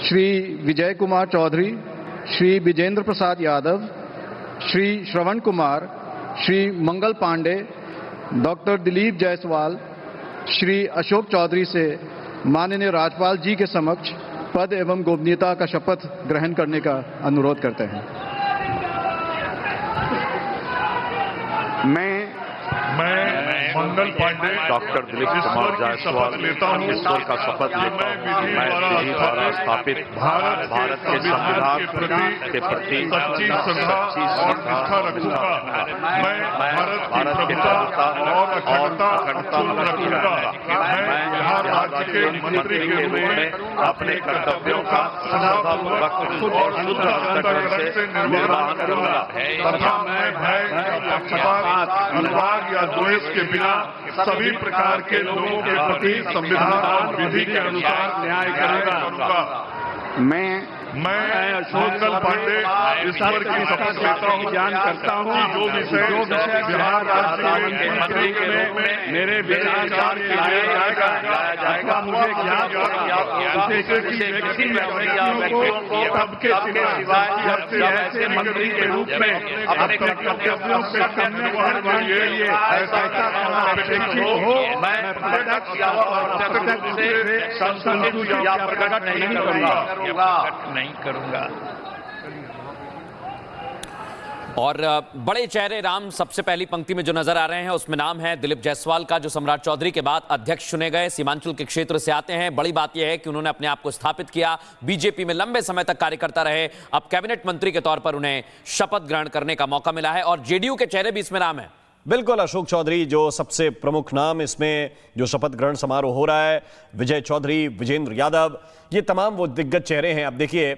Shri Vijay Kumar Chaudhary, Shri Vijendra Prasad Yadav, Shri Shravan Kumar, Shri Mangal Pandey, doctor Dilip Jaiswal, Shri Ashok Chaudhary से माननीय राज्यपाल जी के समक्ष पद एवं गोपनीयता का शपथ ग्रहण करने का अनुरोध करते हैं। मैं मंगल पांडे डॉक्टर दिलीप कुमार जायसवाल ईश्वर का शपथ लेता हूँ कि मैं विधि द्वारा स्थापित भारत के संविधान के प्रति सच्ची श्रद्धा और निष्ठा रखूंगा। मैं भारत की प्रभुता और अखंडता रखूंगा। मैं बिहार राज्य के मंत्री के रूप में अपने कर्तव्यों का श्रद्धापूर्वक और शुद्ध अंतःकरण से निर्वहन करूंगा तथा मैं भय, पक्षपात, अनुराग या द्वेष के बिना सभी प्रकार के लोगों के प्रति संविधान और विधि के अनुसार न्याय करूंगा। मैं मंगल पांडे ईश्वर की शपथ लेता हूँ, ज्ञान करता हूँ जो विषय बिहार राज्य मंत्री के रूप में मेरे विचार के लाया जाएगा मुझे ज्ञात सबके सिवाय ऐसे मंत्री के रूप में अपने कर्तव्यों से करने के लिए ऐसा अपेक्षित हो मैं प्रत्यक्ष या अप्रत्यक्ष से संतुष्ट या प्रकट नहीं करूंगा। और बड़े चेहरे राम सबसे पहली पंक्ति में जो नजर आ रहे हैं उसमें नाम है दिलीप जायसवाल का, जो सम्राट चौधरी के बाद अध्यक्ष चुने गए, सीमांचल के क्षेत्र से आते हैं। बड़ी बात यह है कि उन्होंने अपने आप को स्थापित किया, बीजेपी में लंबे समय तक कार्यकर्ता रहे, अब कैबिनेट मंत्री के तौर पर उन्हें शपथ ग्रहण करने का मौका मिला है और जेडीयू के चेहरे भी इसमें नाम है। बिल्कुल, अशोक चौधरी जो सबसे प्रमुख नाम इसमें जो शपथ ग्रहण समारोह हो रहा है, विजय चौधरी, विजेंद्र यादव, ये तमाम वो दिग्गज चेहरे हैं। अब देखिए,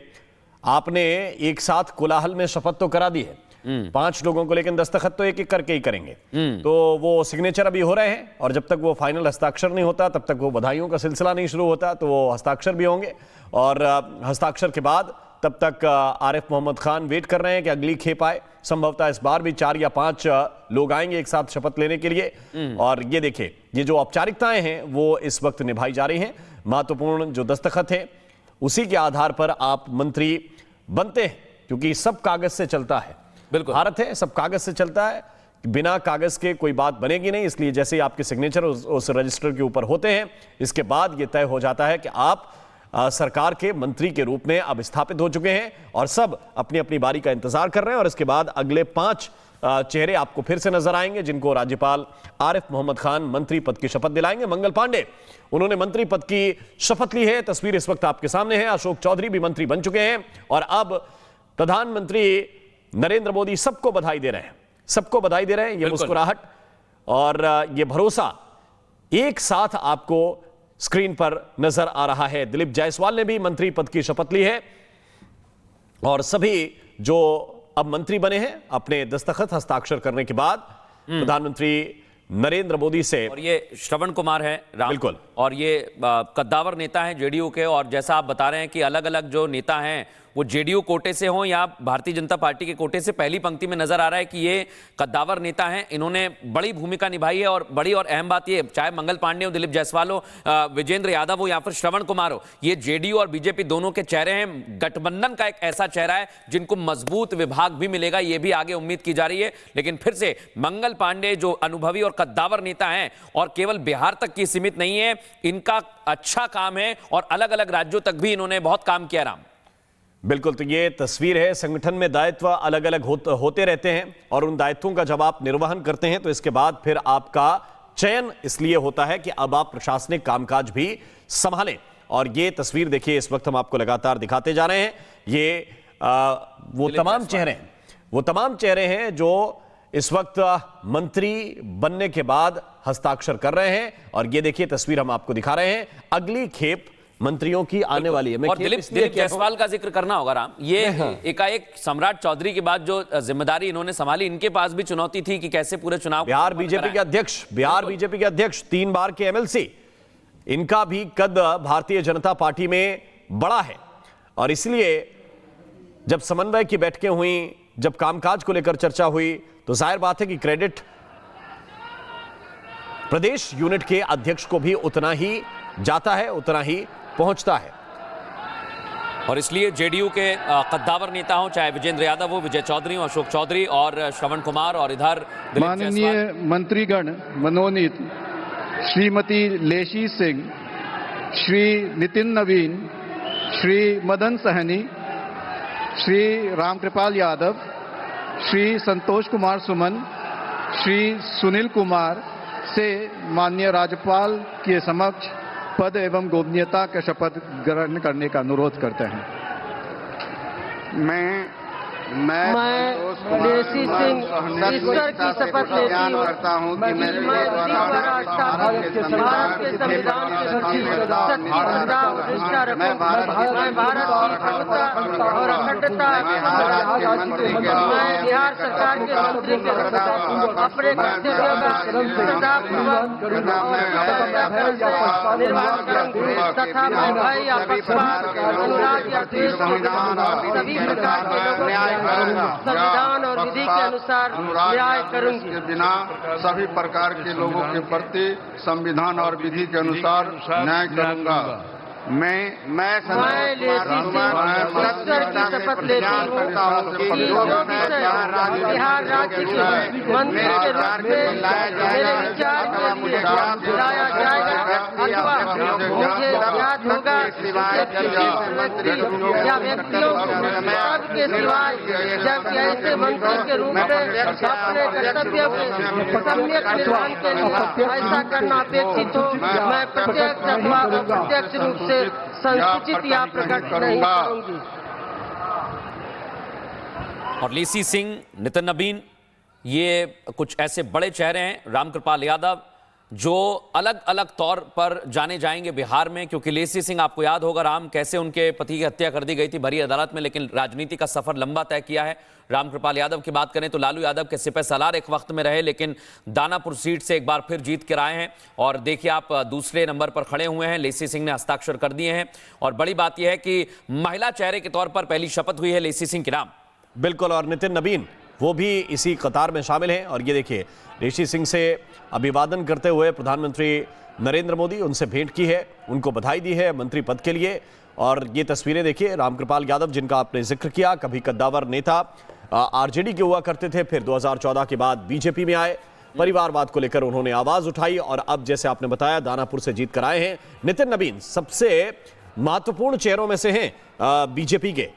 आपने एक साथ कोलाहल में शपथ तो करा दी है 5 लोगों को, लेकिन दस्तखत तो एक एक करके ही करेंगे। तो वो सिग्नेचर अभी हो रहे हैं और जब तक वो फाइनल हस्ताक्षर नहीं होता तब तक वो बधाइयों का सिलसिला नहीं शुरू होता, तो वो हस्ताक्षर भी होंगे और हस्ताक्षर के बाद तब तक आरिफ मोहम्मद खान वेट कर रहे हैं कि अगली खेप आए। संभवतः इस बार भी 4 या 5 लोग आएंगे एक साथ शपथ लेने के लिए। और ये देखिए, ये जो औपचारिकताएं हैं वो इस वक्त निभाई जा रही हैं। महत्वपूर्ण जो दस्तखत है उसी के आधार पर आप मंत्री बनते हैं, क्योंकि सब कागज से चलता है। बिल्कुल, भारत है, सब कागज से चलता है, बिना कागज के कोई बात बनेगी नहीं। इसलिए जैसे ही आपके सिग्नेचर उस रजिस्टर के ऊपर होते हैं, इसके बाद ये तय हो जाता है कि आप सरकार के मंत्री के रूप में अब स्थापित हो चुके हैं और सब अपनी अपनी बारी का इंतजार कर रहे हैं। और इसके बाद अगले 5 चेहरे आपको फिर से नजर आएंगे, जिनको राज्यपाल आरिफ मोहम्मद खान मंत्री पद की शपथ दिलाएंगे। मंगल पांडे, उन्होंने मंत्री पद की शपथ ली है, तस्वीर इस वक्त आपके सामने है। अशोक चौधरी भी मंत्री बन चुके हैं और अब प्रधानमंत्री नरेंद्र मोदी सबको बधाई दे रहे हैं, सबको बधाई दे रहे हैं। ये मुस्कुराहट और ये भरोसा एक साथ आपको स्क्रीन पर नजर आ रहा है। दिलीप जायसवाल ने भी मंत्री पद की शपथ ली है और सभी जो अब मंत्री बने हैं अपने दस्तखत हस्ताक्षर करने के बाद प्रधानमंत्री नरेंद्र मोदी से। और ये श्रवण कुमार है राम, बिल्कुल, और ये कद्दावर नेता हैं जेडीयू के। और जैसा आप बता रहे हैं कि अलग अलग जो नेता हैं वो जेडीयू कोटे से हों या भारतीय जनता पार्टी के कोटे से, पहली पंक्ति में नजर आ रहा है कि ये कद्दावर नेता हैं। इन्होंने बड़ी भूमिका निभाई है और बड़ी और अहम बात ये, चाहे मंगल पांडे हो, दिलीप जायसवाल हो, विजेंद्र यादव हो या फिर श्रवण कुमार हो, ये जेडीयू और बीजेपी दोनों के चेहरे हैं। गठबंधन का एक ऐसा चेहरा है जिनको मजबूत विभाग भी मिलेगा, ये भी आगे उम्मीद की जा रही है। लेकिन फिर से मंगल पांडे जो अनुभवी और कद्दावर नेता हैं और केवल बिहार तक की सीमित नहीं है, इनका अच्छा काम है और अलग अलग राज्यों तक भी इन्होंने बहुत काम किया। राम, बिल्कुल, तो ये तस्वीर है। संगठन में दायित्व अलग अलग होते रहते हैं और उन दायित्वों का जब आप निर्वहन करते हैं तो इसके बाद फिर आपका चयन इसलिए होता है कि अब आप प्रशासनिक कामकाज भी संभालें। और ये तस्वीर देखिए, इस वक्त हम आपको लगातार दिखाते जा रहे हैं। ये वो तमाम चेहरे हैं, वो तमाम चेहरे हैं जो इस वक्त मंत्री बनने के बाद हस्ताक्षर कर रहे हैं। और ये देखिए तस्वीर हम आपको दिखा रहे हैं, अगली खेप मंत्रियों की आने वाली है। और दिलीप जायसवाल का जिक्र करना होगा राम, ये एकाएक सम्राट चौधरी के बाद जो जिम्मेदारी इन्होंने संभाली, इनके पास भी चुनौती थी कि कैसे पूरे चुनाव। बिहार बीजेपी के अध्यक्ष 3 बार के एमएलसी, इनका भी कद भारतीय जनता पार्टी में बड़ा है। और इसलिए जब समन्वय की बैठकें हुई, जब कामकाज को लेकर चर्चा हुई, तो जाहिर बात है कि क्रेडिट प्रदेश यूनिट के अध्यक्ष को भी उतना ही जाता है, उतना ही पहुंचता है। और इसलिए जेडीयू के कद्दावर नेता हों, चाहे विजेंद्र यादव हो, विजय चौधरी हो, अशोक चौधरी और श्रवण कुमार, और इधर दिलीप माननीय जायसवाल। मंत्रीगण मनोनीत श्रीमती लेशी सिंह, श्री नितिन नवीन, श्री मदन सहनी, श्री रामकृपाल यादव, श्री संतोष कुमार सुमन, श्री सुनील कुमार से माननीय राज्यपाल के समक्ष पद एवं गोपनीयता का शपथ ग्रहण करने का अनुरोध करते हैं। मैं लेसी सिंह ईश्वर की शपथ लेती हूँ करता हूँ कि मैं भारत के संविधान के सच्ची निष्ठा रखूं। मैं भारत की एकता और अखंडता मैं बिहार सरकार के मंत्री के अपने कर्तव्यों का श्रद्धापूर्वक निर्वाह करूंगी तथा मैं भय या पक्षपात, अनुराग या द्वेष के सभी प्रकार के लोगों संविधान और विधि के अनुसार न्याय करूंगी। के बिना सभी प्रकार के लोगों के प्रति संविधान और विधि के अनुसार न्याय करूंगा। मैं ईश्वर की शपथ लेती हूँ कि जो विषय बिहार राज्य के मंत्री के रूप में मेरे विचार के लिए लाया जाएगा अथवा मुझे ज्ञात होगा या व्यक्तियों के सिवाय जबकि ऐसे मंत्री के रूप में अपने कर्तव्यों के सम्यक निर्वहन के लिए ऐसा करना अपेक्षित हो, मैं प्रत्यक्ष अथवा अप्रत्यक्ष रूप से संसूचित या प्रकट नहीं करूंगी। और लेसी सिंह, नितिन नवीन, ये कुछ ऐसे बड़े चेहरे हैं, रामकृपाल यादव, जो अलग अलग तौर पर जाने जाएंगे बिहार में, क्योंकि लेसी सिंह आपको याद होगा राम कैसे उनके पति की हत्या कर दी गई थी भरी अदालत में, लेकिन राजनीति का सफर लंबा तय किया है। रामकृपाल यादव की बात करें तो लालू यादव के सिपह सलार एक वक्त में रहे, लेकिन दानापुर सीट से एक बार फिर जीत कर आए हैं और देखिए आप दूसरे नंबर पर खड़े हुए हैं। लेसी सिंह ने हस्ताक्षर कर दिए हैं और बड़ी बात यह है कि महिला चेहरे के तौर पर पहली शपथ हुई है लेसी सिंह के नाम। बिल्कुल, और नितिन नवीन वो भी इसी कतार में शामिल हैं। और ये देखिए लेसी सिंह से अभिवादन करते हुए प्रधानमंत्री नरेंद्र मोदी उनसे भेंट की है, उनको बधाई दी है मंत्री पद के लिए। और ये तस्वीरें देखिए, रामकृपाल यादव जिनका आपने जिक्र किया, कभी कद्दावर नेता आरजेडी के हुआ करते थे, फिर 2014 के बाद बीजेपी में आए, परिवारवाद को लेकर उन्होंने आवाज उठाई और अब जैसे आपने बताया दानापुर से जीत कर आए हैं। नितिन नवीन सबसे महत्वपूर्ण चेहरों में से हैं बीजेपी के,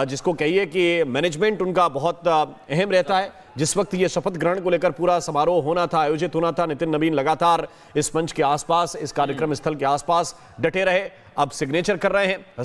जिसको कहिए कि मैनेजमेंट उनका बहुत अहम रहता है। जिस वक्त ये शपथ ग्रहण को लेकर पूरा समारोह होना था, आयोजित होना था, नितिन नवीन लगातार इस मंच के आसपास, इस कार्यक्रम स्थल के आसपास डटे रहे, अब सिग्नेचर कर रहे हैं।